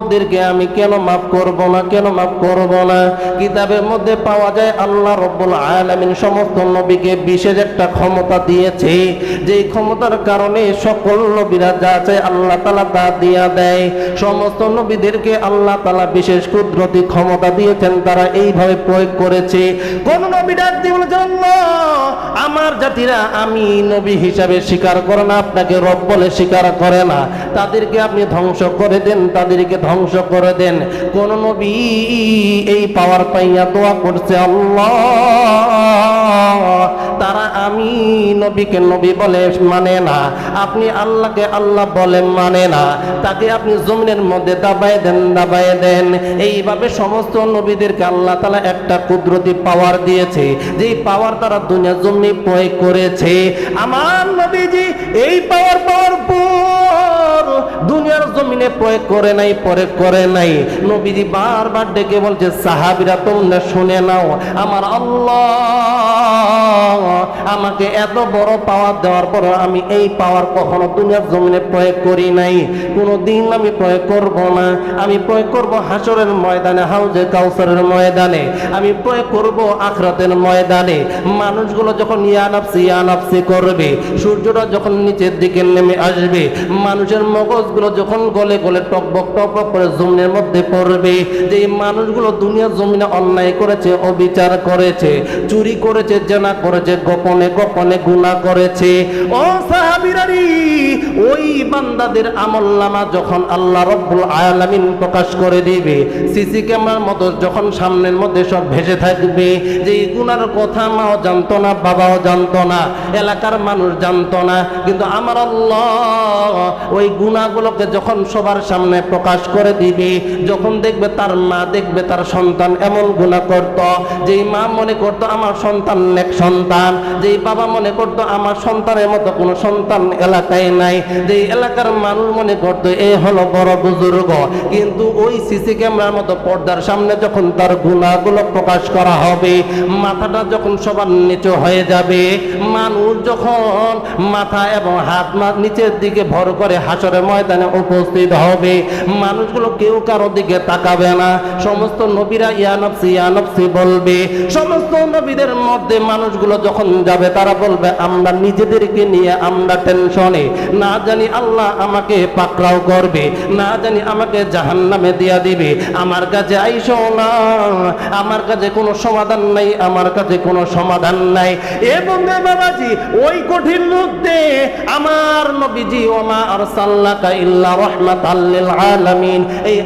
উম্মতদেরকে আমি কেন মাফ করব না, কেন মাফ করব না? কিতাবের মধ্যে পাওয়া যায় আল্লাহ রাব্বুল আলামিন সমস্ত নবীকে বিশেষ একটা ক্ষমতা দিয়েছে, যেই ক্ষমতার কারণে সকল নবীরা যা চায় আল্লাহ তাআলা তা দিয়া দেয়। সমস্ত নবীদেরকে আল্লাহ তাআলা বিশেষ কুদরতি ক্ষমতা দিয়েছেন, তারা এইভাবে প্রয়োগ করেছে। কোন নবী ডাক দিয়ে বলেছেন, আল্লাহ আমার জাতিরা আমি নবী হিসাবে স্বীকার করে না, আপনাকে রব বলে স্বীকার করে না, তাদেরকে আপনি ধ্বংস করে দেন, তাদেরকে ধ্বংস করে দেন। কোন নবী এই পাওয়ার পাইয়া দোয়া করছে, আল্লাহ তারা আমি নবীকে নবী বলে মানে না, আপনি আল্লাহকে আল্লাহ বলে মানে না, তাকে আপনি জমিনের মধ্যে দাবায় দেন, দাবায় দেন। এইভাবে সমস্ত নবীদেরকে আল্লাহ তাআলা একটা কুদরতি পাওয়ার দিয়েছে, যেই পাওয়ার তারা দুনিয়া জমিনে প্রয়োগ করেছে। আমার নবীজি এই পাওয়ার পাওয়ার পর দুনিয়ার জমিনে প্রয়োগ করে নাই, প্রয়োগ করে নাই। নবীজি বারবার ডেকে বলছে, সাহাবীরা তোমরা শুনে নাও, আমার আল্লাহ আমাকে এত বড় পাওয়ার দেওয়ার পর আমি এই পাওয়ার কখনো দুনিয়ার জমিনে প্রয়োগ করি নাই, কোনোদিন আমি প্রয়োগ করব না। আমি প্রয়োগ করব হাসরের ময়দানে, হাউজে কাউসারের ময়দানে, আমি প্রয়োগ করব আখিরাতের ময়দানে। মানুষগুলো যখন ইয়া নাফসি করবে, সূর্যটা যখন নিচের দিকে নেমে আসবে, মানুষের মগজগুলো যখন গলে গলে টকবক টকবক করে জমিনের মধ্যে পড়বে, যে মানুষগুলো দুনিয়ার জমিনে অন্যায় করেছে, অবিচার করেছে, চুরি করেছে, জেনা করেছে, গোপনে গোপনে গুনাহ করেছে, ও সাহাবীরানি ওই বান্দাদের আমলনামা যখন আল্লাহ রাব্বুল আলামিন প্রকাশ করে দিবে, সিসি ক্যামেরার মতো যখন সামনের মধ্যে সব ভেসে থাকবে, যে এই গুনার কথা মাও জানতো না, বাবাও জানতো না, এলাকার মানুষ জানতো না, কিন্তু আমার আল্লাহ ওই গুনাহগুলোকে যখন সবার সামনে প্রকাশ করে দিবে, যখন দেখবে তার মা, দেখবে তার সন্তান এমন গুনাহ করত, যেই মা মনে করতো আমার সন্তান নেক সন্তান, যেই বাবা মনে করতো আমার সন্তানের মতো কোনো সন্তান এলাকায় নাই, যেই এলাকার মানুষ মনে করতো এ হলো বড় বুজুর্গ, কিন্তু ওই সিসি ক্যামেরার মতো পর্দার সামনে যখন তার গুনাহগুলো প্রকাশ করা হবে, মাথাটা যখন সবার নিচু হয়ে যাবে, মানুষ যখন মাথা এবং হাত নিচের দিকে ভর করে হাসরের ময়দানে উপস্থিত হবে, মানুষগুলো কেউ কারো দিকে তাকাবে না, সমস্ত নবীরা ইয়া নফসি বলবে। সমস্ত নবীদের মধ্যে মানুষগুলো যখন যাবে, তারা বলবে আমরা নিজেদেরকে নিয়ে আমরা টেনশনে, না জানি আল্লাহ আমাকে পাকড়াও করবে, না জানি আমাকে জাহান্নামে দিয়া দিবে, আমার কাছে আইসো না, আমার কাছে কোনো সমাধান নাই, আমার কাছে কোনো সমাধান নাই। এবং বাবাজি ওই কঠিন মুহূর্তে আমার নবীজি ওমা আরসালনাকা ইল্লা রাহমাতাল লিল আলামিন এই